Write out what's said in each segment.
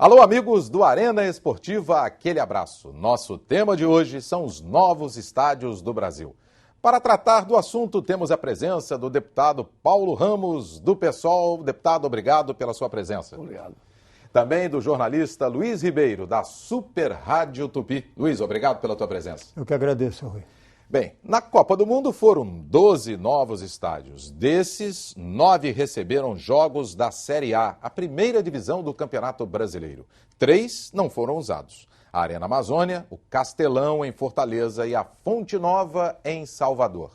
Alô, amigos do Arena Esportiva, aquele abraço. Nosso tema de hoje são os novos estádios do Brasil. Para tratar do assunto, temos a presença do deputado Paulo Ramos, do PSOL. Deputado, obrigado pela sua presença. Obrigado. Também do jornalista Luiz Ribeiro, da Super Rádio Tupi. Luiz, obrigado pela tua presença. Eu que agradeço, Rui. Bem, na Copa do Mundo foram 12 novos estádios. Desses, 9 receberam jogos da Série A, a primeira divisão do Campeonato Brasileiro. 3 não foram usados. A Arena Amazônia, o Castelão em Fortaleza e a Fonte Nova em Salvador.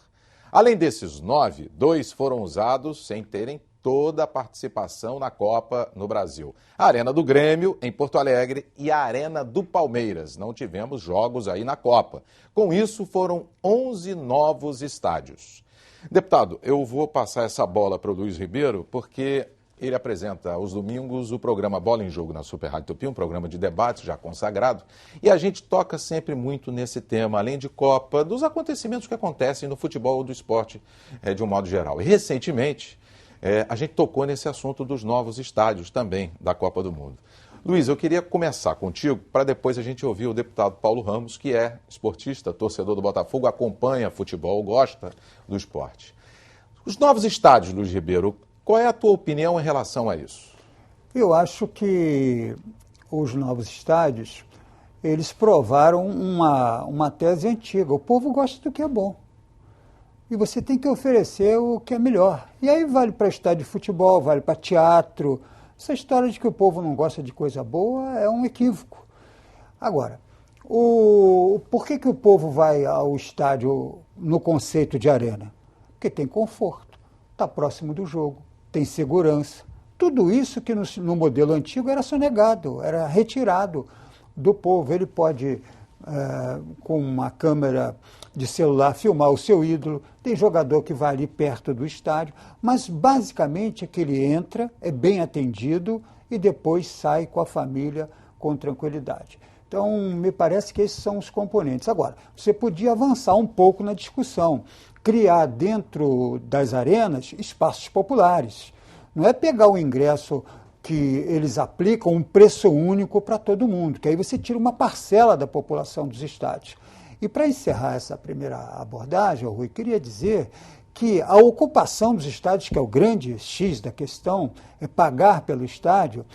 Além desses 9, 2 foram usados sem terem toda a participação na Copa no Brasil. A Arena do Grêmio, em Porto Alegre, e a Arena do Palmeiras. Não tivemos jogos aí na Copa. Com isso, foram 11 novos estádios. Deputado, eu vou passar essa bola para o Luiz Ribeiro, porque ele apresenta aos domingos o programa Bola em Jogo na Super Rádio Tupi, um programa de debate já consagrado, e a gente toca sempre muito nesse tema, além de Copa, dos acontecimentos que acontecem no futebol ou do esporte de um modo geral. E recentemente, a gente tocou nesse assunto dos novos estádios também da Copa do Mundo. Luiz, eu queria começar contigo para depois a gente ouvir o deputado Paulo Ramos, que é esportista, torcedor do Botafogo, acompanha futebol, gosta do esporte. Os novos estádios, Luiz Ribeiro, qual é a tua opinião em relação a isso? Eu acho que os novos estádios, eles provaram uma tese antiga. O povo gosta do que é bom. E você tem que oferecer o que é melhor. E aí vale para estádio de futebol, vale para teatro. Essa história de que o povo não gosta de coisa boa é um equívoco. Agora, por que o povo vai ao estádio no conceito de arena? Porque tem conforto, está próximo do jogo, tem segurança. Tudo isso que no modelo antigo era sonegado, era retirado do povo. Ele pode, com uma câmera de celular, filmar o seu ídolo. Tem jogador que vai ali perto do estádio, mas basicamente é que ele entra, é bem atendido e depois sai com a família com tranquilidade. Então, me parece que esses são os componentes. Agora, você podia avançar um pouco na discussão, criar dentro das arenas espaços populares. Não é pegar o ingresso que eles aplicam um preço único para todo mundo, que aí você tira uma parcela da população dos estádios. E para encerrar essa primeira abordagem, Rui, queria dizer que a ocupação dos estádios, que é o grande X da questão, é pagar pelo estádio.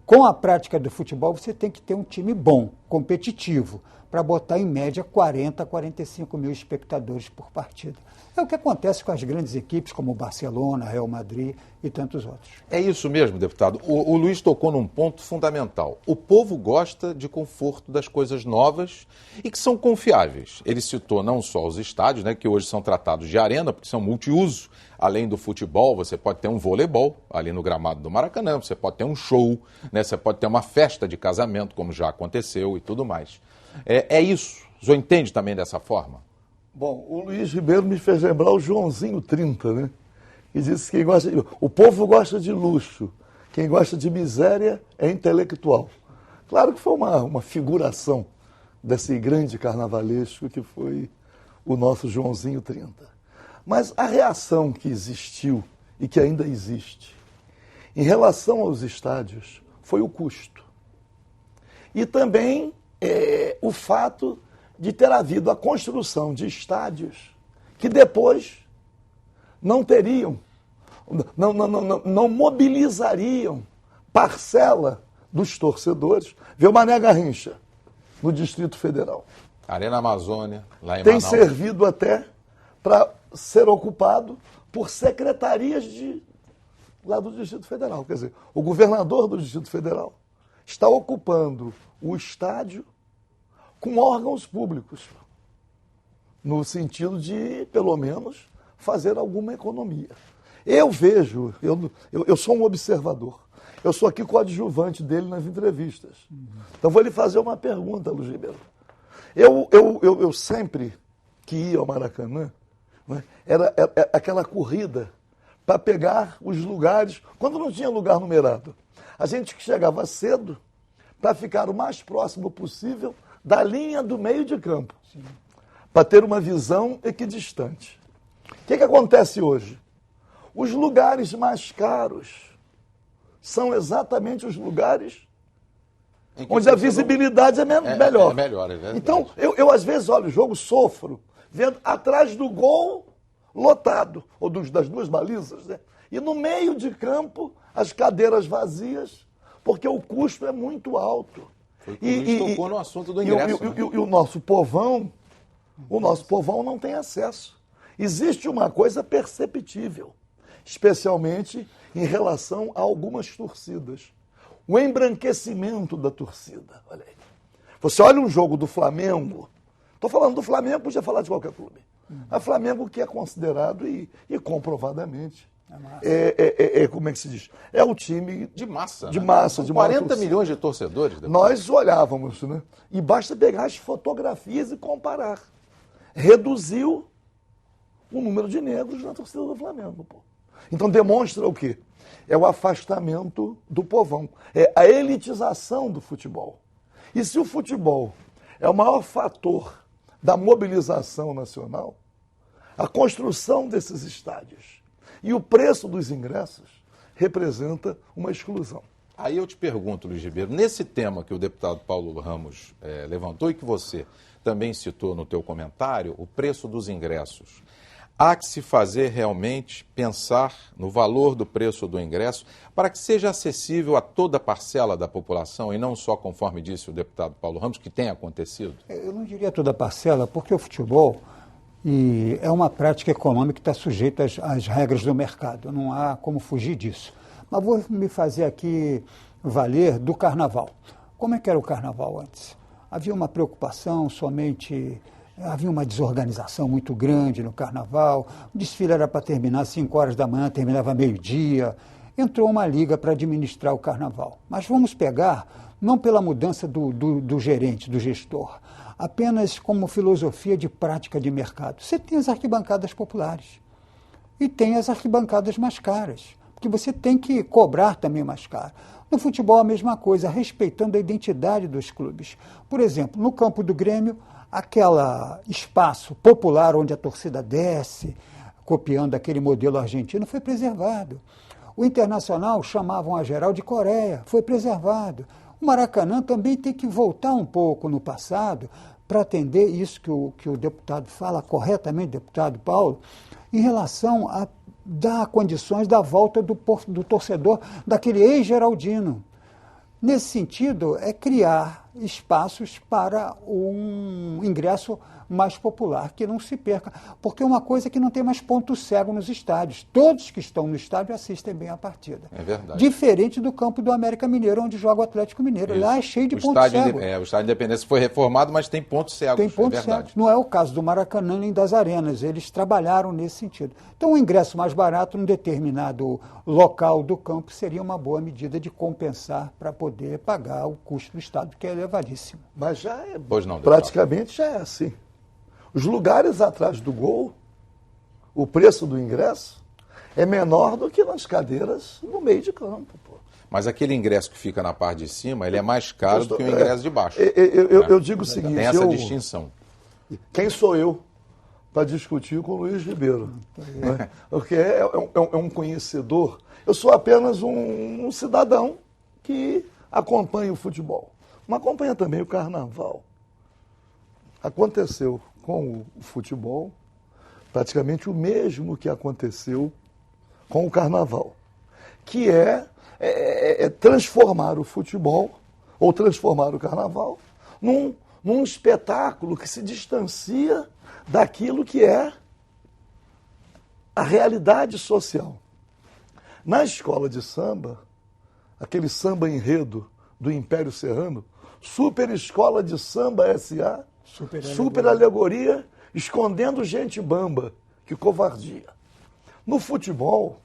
Com a prática do futebol, você tem que ter um time bom, competitivo, para botar em média 40 a 45 mil espectadores por partida. É o que acontece com as grandes equipes como o Barcelona, Real Madrid e tantos outros. É isso mesmo, deputado. O Luiz tocou num ponto fundamental. O povo gosta de conforto das coisas novas e que são confiáveis. Ele citou não só os estádios, né, que hoje são tratados de arena, porque são multiuso. Além do futebol, você pode ter um voleibol ali no gramado do Maracanã, você pode ter um show, né, você pode ter uma festa de casamento, como já aconteceu e tudo mais. É isso. O senhor entende também dessa forma? Bom, o Luiz Ribeiro me fez lembrar o Joãozinho 30, né? E disse que o povo gosta de luxo, quem gosta de miséria é intelectual. Claro que foi uma figuração desse grande carnavalesco que foi o nosso Joãozinho 30. Mas a reação que existiu e que ainda existe em relação aos estádios foi o custo. E também o fato de ter havido a construção de estádios que depois não teriam, não mobilizariam parcela dos torcedores. Vê o Mané Garrincha, no Distrito Federal. Arena Amazônia, lá em Tem Manaus. servido até para ser ocupado por secretarias lá do Distrito Federal. Quer dizer, o governador do Distrito Federal está ocupando o estádio com órgãos públicos, no sentido de, pelo menos, fazer alguma economia. Eu vejo, eu sou um observador, eu sou aqui coadjuvante dele nas entrevistas. Então vou lhe fazer uma pergunta, Luiz Ribeiro. Eu sempre que ia ao Maracanã, né, era aquela corrida para pegar os lugares, quando não tinha lugar numerado. A gente chegava cedo para ficar o mais próximo possível da linha do meio de campo, para ter uma visão equidistante. O que acontece hoje? Os lugares mais caros são exatamente os lugares onde a visibilidade é melhor. É melhor, é verdade. Então, eu às vezes olho o jogo, sofro, vendo atrás do gol lotado, ou das duas balizas, né? E no meio de campo, as cadeiras vazias, porque o custo é muito alto. E tocou no assunto do ingresso. E o nosso povão não tem acesso. Existe uma coisa perceptível, especialmente em relação a algumas torcidas. O embranquecimento da torcida. Olha aí. Você olha um jogo do Flamengo, estou falando do Flamengo, podia falar de qualquer clube. A Flamengo que é considerado e comprovadamente como é que se diz? É o time de massa. De né? massa, São de 40 milhões de torcedores. Nós olhávamos, né? E basta pegar as fotografias e comparar. Reduziu o número de negros na torcida do Flamengo. Pô. Então demonstra o quê? É o afastamento do povão. É a elitização do futebol. E se o futebol é o maior fator da mobilização nacional, a construção desses estádios e o preço dos ingressos representa uma exclusão. Aí eu te pergunto, Luiz Ribeiro, nesse tema que o deputado Paulo Ramos levantou e que você também citou no teu comentário, o preço dos ingressos, há que se fazer realmente pensar no valor do preço do ingresso para que seja acessível a toda parcela da população e não só, conforme disse o deputado Paulo Ramos, que tem acontecido? Eu não diria toda parcela, porque o futebol é uma prática econômica que está sujeita às regras do mercado, não há como fugir disso. Mas vou me fazer aqui valer do carnaval. Como é que era o carnaval antes? Havia uma preocupação somente... Havia uma desorganização muito grande no carnaval, o desfile era para terminar às 5 horas da manhã, terminava meio-dia. Entrou uma liga para administrar o carnaval. Mas vamos pegar, não pela mudança do gerente, do gestor, apenas como filosofia de prática de mercado. Você tem as arquibancadas populares e tem as arquibancadas mais caras, porque você tem que cobrar também mais caro. No futebol a mesma coisa, respeitando a identidade dos clubes. Por exemplo, no campo do Grêmio, aquele espaço popular onde a torcida desce, copiando aquele modelo argentino, foi preservado. O Internacional chamavam a geral de Coreia, foi preservado. O Maracanã também tem que voltar um pouco no passado para atender isso que o deputado fala corretamente, deputado Paulo, em relação a dar condições da volta do torcedor, daquele ex-geraldino. Nesse sentido, é criar espaços para um ingresso mais popular, que não se perca. Porque é uma coisa que não tem mais ponto cego nos estádios. Todos que estão no estádio assistem bem a partida. É verdade. Diferente do campo do América Mineiro, onde joga o Atlético Mineiro. Isso. Lá é cheio de ponto cego. O estádio Independência foi reformado, mas tem pontos cegos. Tem pontos cegos. Não é o caso do Maracanã nem das arenas. Eles trabalharam nesse sentido. Então, o ingresso mais barato num determinado local do campo seria uma boa medida de compensar para poder pagar o custo do estádio, que é elevadíssimo. Mas já é, não, praticamente já é assim. Os lugares atrás do gol, o preço do ingresso é menor do que nas cadeiras no meio de campo. Pô. Mas aquele ingresso que fica na parte de cima, ele é mais caro do que o ingresso de baixo. Eu digo o seguinte... Tem essa distinção. Quem sou eu para discutir com o Luiz Ribeiro? Né? Porque é um conhecedor. Eu sou apenas um cidadão que acompanha o futebol. Mas acompanha também o carnaval. Aconteceu com o futebol praticamente o mesmo que aconteceu com o carnaval, que é transformar o futebol, ou transformar o carnaval, num espetáculo que se distancia daquilo que é a realidade social. Na escola de samba, aquele samba enredo do Império Serrano, Super Escola de Samba S.A., Super alegoria, escondendo gente bamba, que covardia. No futebol,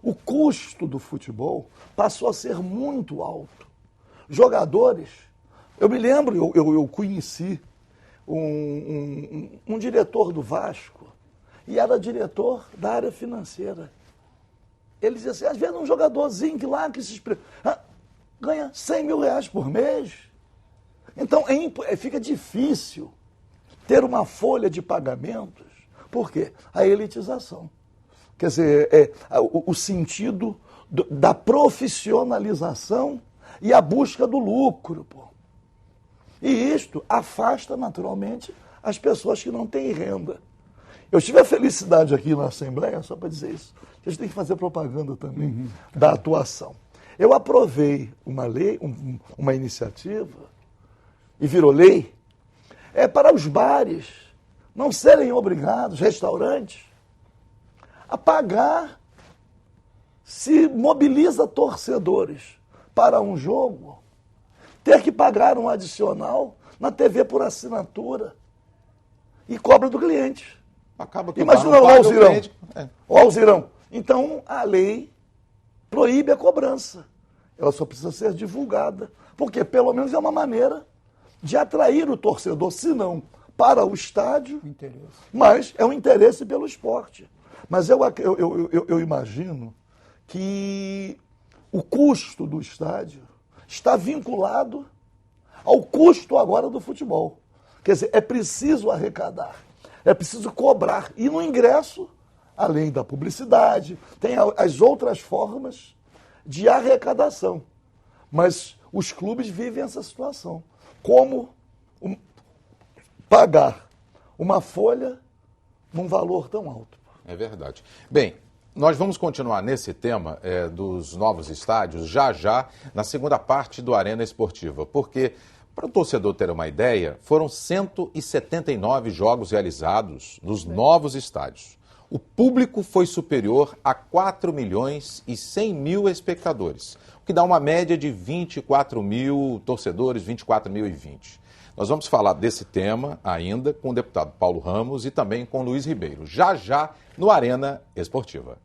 o custo do futebol passou a ser muito alto. Jogadores, eu me lembro, eu conheci um diretor do Vasco, e era diretor da área financeira. Ele dizia assim, às vezes um jogadorzinho que lá que se ganha 100 mil reais por mês. Então, fica difícil ter uma folha de pagamentos. Por quê? A elitização. Quer dizer, o sentido da profissionalização e a busca do lucro. Pô. E isto afasta, naturalmente, as pessoas que não têm renda. Eu tive a felicidade aqui na Assembleia, só para dizer isso, que a gente tem que fazer propaganda também da atuação. Eu aprovei uma lei, uma iniciativa, e virou lei, para os bares não serem obrigados, restaurantes, a pagar, se mobiliza torcedores para um jogo, ter que pagar um adicional na TV por assinatura e cobra do cliente. Acaba que imagina o Alzirão. O Alzirão. Então, a lei proíbe a cobrança. Ela só precisa ser divulgada. Porque, pelo menos, é uma maneira de atrair o torcedor, se não para o estádio, mas é um interesse pelo esporte. Mas eu imagino que o custo do estádio está vinculado ao custo agora do futebol. Quer dizer, é preciso arrecadar, é preciso cobrar. E no ingresso, além da publicidade, tem as outras formas de arrecadação. Mas os clubes vivem essa situação. Como pagar uma folha num valor tão alto? É verdade. Bem, nós vamos continuar nesse tema dos novos estádios já na segunda parte do Arena Esportiva, porque, para o torcedor ter uma ideia, foram 179 jogos realizados nos novos estádios. O público foi superior a 4 milhões e 100 mil espectadores, o que dá uma média de 24 mil torcedores, 24.020. Nós vamos falar desse tema ainda com o deputado Paulo Ramos e também com o Luiz Ribeiro, já no Arena Esportiva.